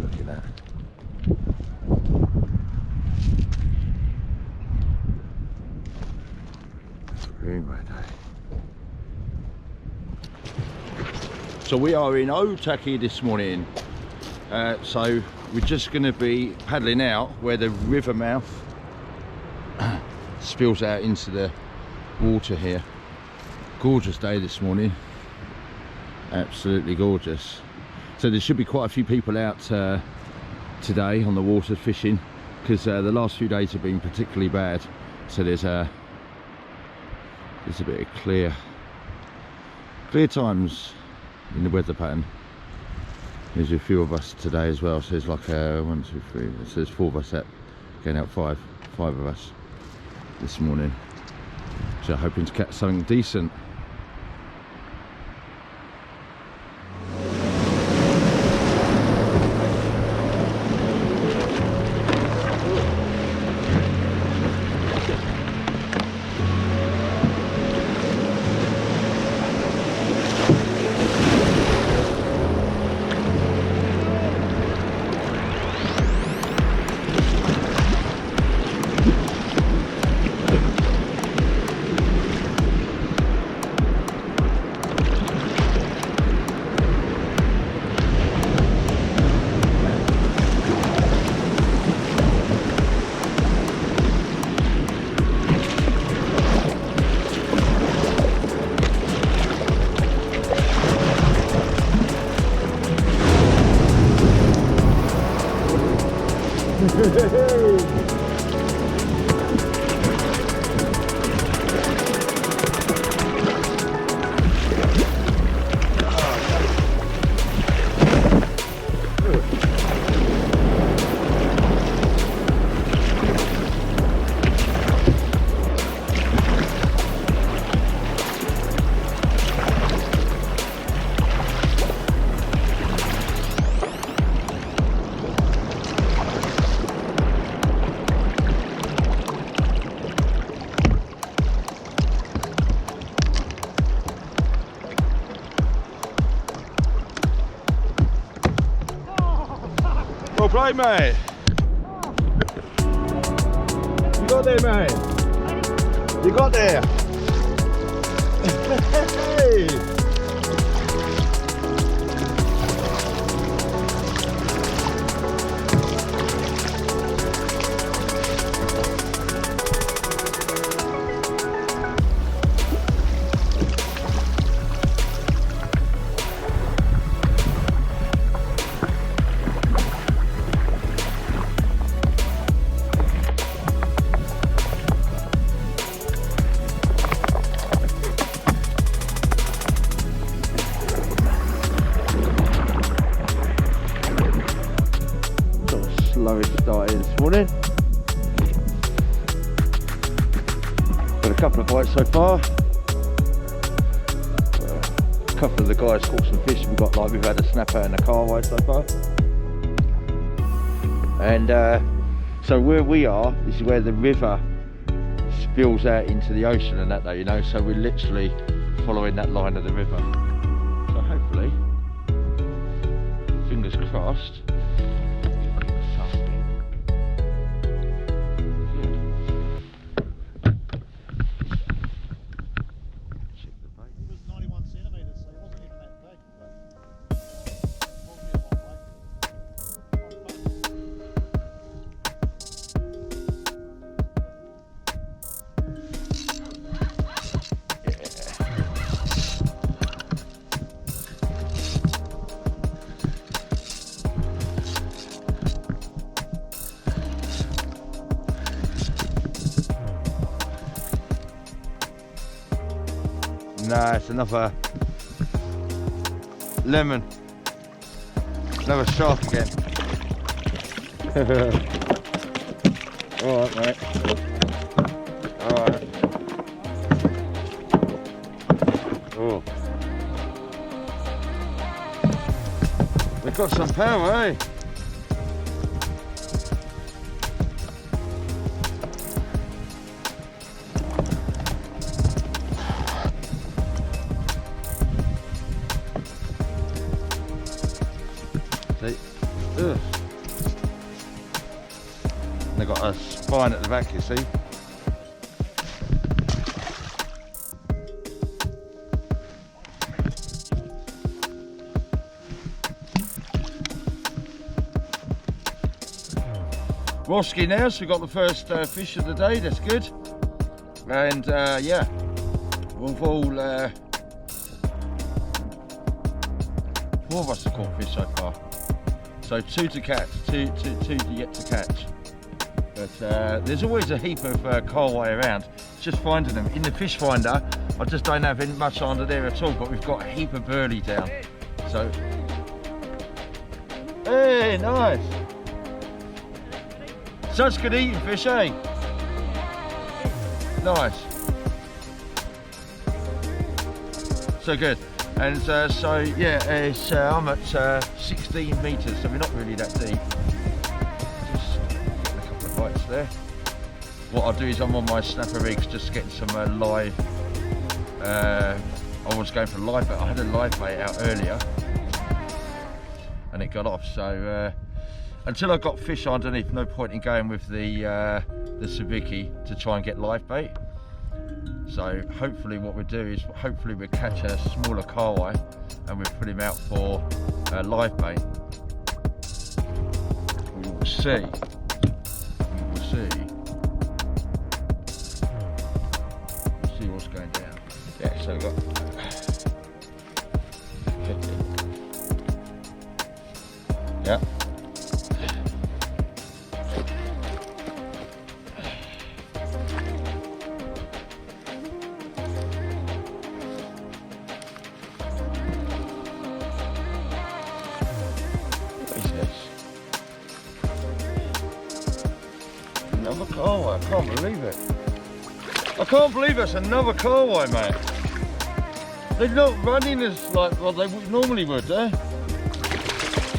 looking at. So we are in Otaki this morning. So we're just going to be paddling out where the river mouth spills out into the water here. Gorgeous day this morning, absolutely gorgeous. So there should be quite a few people out today on the water fishing, because the last few days have been particularly bad. So there's a bit of clear times in the weather pattern. There's a few of us today as well, so there's like 1, 2, 3, so there's 4 of us out, going out, five of us this morning, so hoping to catch something decent. Well played, mate. You got there, mate. You got there. Hey. Slowest starting this morning. Got a couple of bites so far. A couple of the guys caught some fish. We've had a snapper and a kahawai so far. And so where we are, this is where the river spills out into the ocean and that, you know. So we're literally following that line of the river. So hopefully, fingers crossed. Nah, it's another lemon, another shark again. Alright, mate. Alright. Oh. We've got some power, eh? See? Ugh. got a spine at the back, you see. Rosky now, so we got the first fish of the day, that's good. And yeah, we've all, 4 of us have caught fish so far. So 2 to catch, 2 yet to catch. But there's always a heap of kahawai around, it's just finding them. In the fish finder, I just don't have any much under there at all, but we've got a heap of burley down. So, hey, nice. Such good eating fish, eh? Nice. So good. And so yeah, it's, I'm at 16 metres, so we're not really that deep. Just getting a couple of bites there. What I'll do is I'm on my snapper rigs, just getting some live. I was going for live bait. I had a live bait out earlier, and it got off. So. Until I've got fish underneath, no point in going with the sabiki to try and get live bait. So hopefully what we'll do is, hopefully we'll catch a smaller kahawai and we'll put him out for live bait. We will see. We will see. We'll see what's going down. Yeah, so we've got 50. Yeah. Another kahawai, I can't believe it. I can't believe it's another kahawai, mate. They're not running as like well they normally would, eh?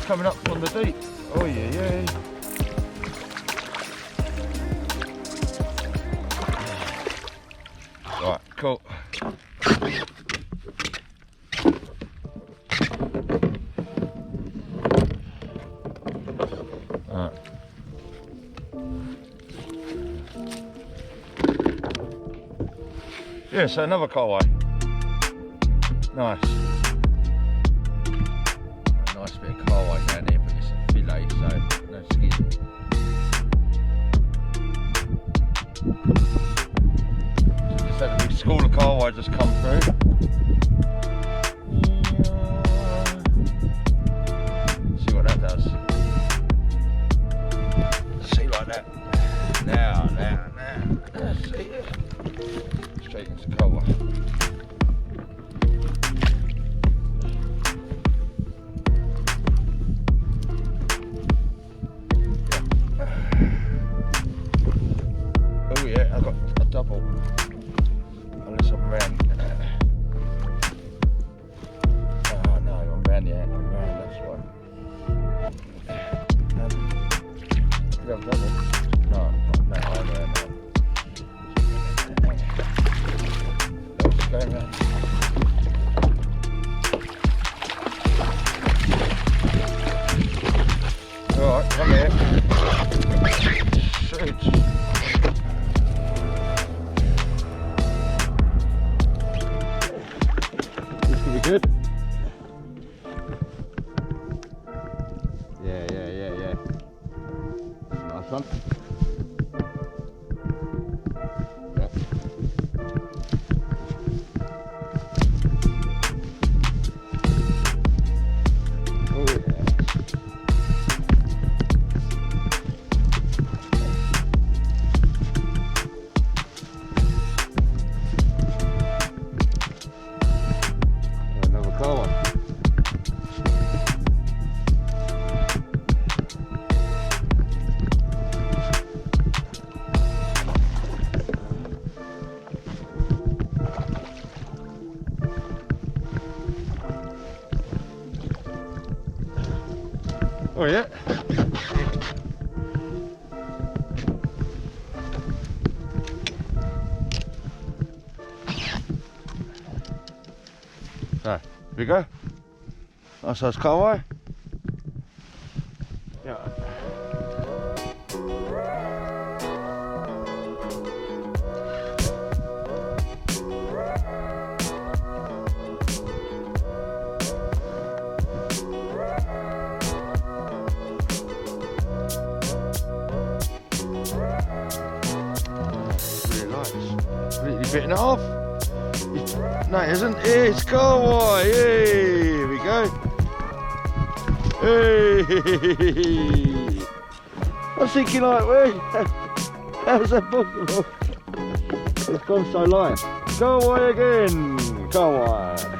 Coming up from the deep. Oh yeah, yeah. Right, cool. Alright. Yeah, so another kahawai. Nice. A nice bit of kahawai down here, but it's a fillet, so no skin. So just had a big school of kahawai just come through. See what that does. See like that. Now. See it. Straight into kahawai. Oh yeah, I got a double. Unless I'm round. Oh no, I'm round the end. I'm round, that's why. Did I have a double? No, I'm round now. Going around. Alright, come here. Shoot. This could be good. Yeah. Nice one. Oh yeah. So, here we go. Nice size kahawai. Yeah. bitten it off. No, it isn't. It's kahawai. Hey, here we go. Hey. I was thinking like, wait, how's that possible? It's gone so light. Kahawai again. Kahawai.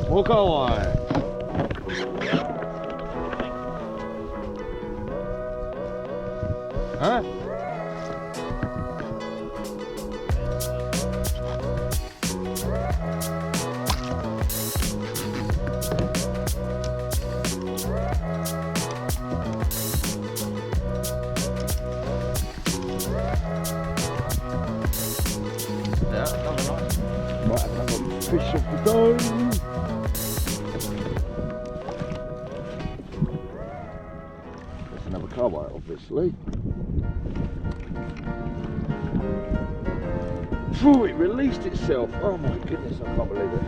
More kahawai. Huh? Yeah, another nice. Right, another fish off the dome. Another kahawai, obviously. Phew, it released itself. Oh my goodness, I can't believe it.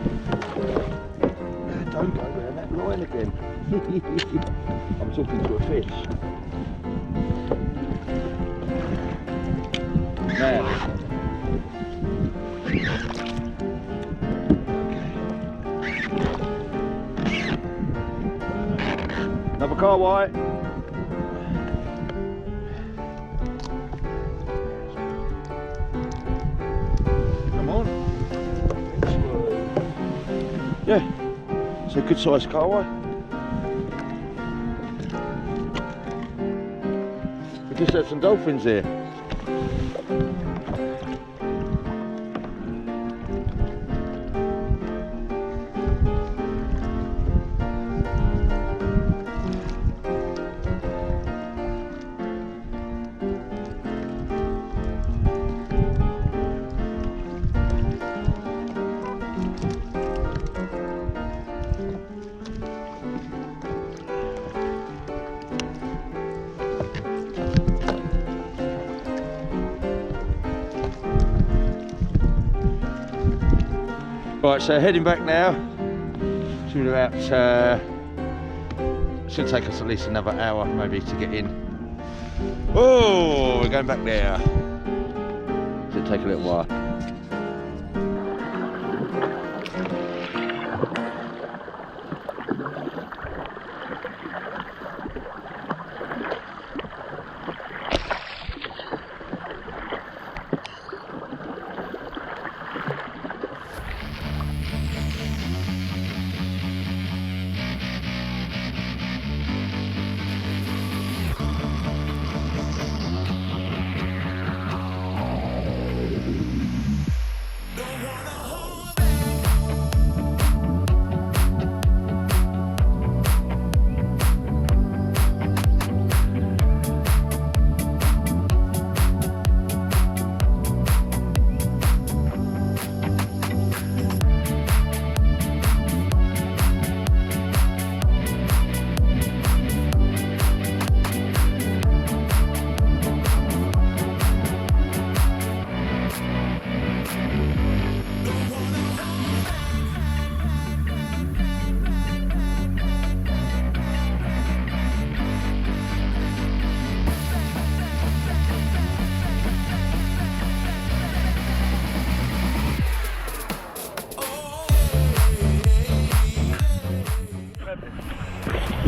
No, don't go there, that line again. I'm talking to a fish. Man. Another kahawai. Yeah, it's a good sized kahawai. We just had some dolphins here. Right, so heading back now. To about, should take us at least another hour maybe to get in. Oh, we're going back there. Should take a little while.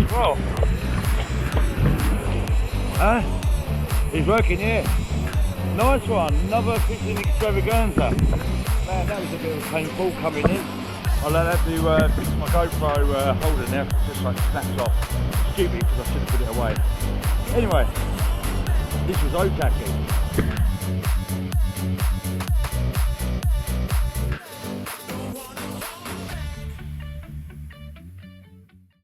Whoa. Huh? He's working here. Nice one. Another fishing extravaganza. Man, that was a bit of a painful coming in. I'll have to fix my GoPro holder now. Just like snaps off. Stupid because I should have put it away. Anyway, this was Otaki.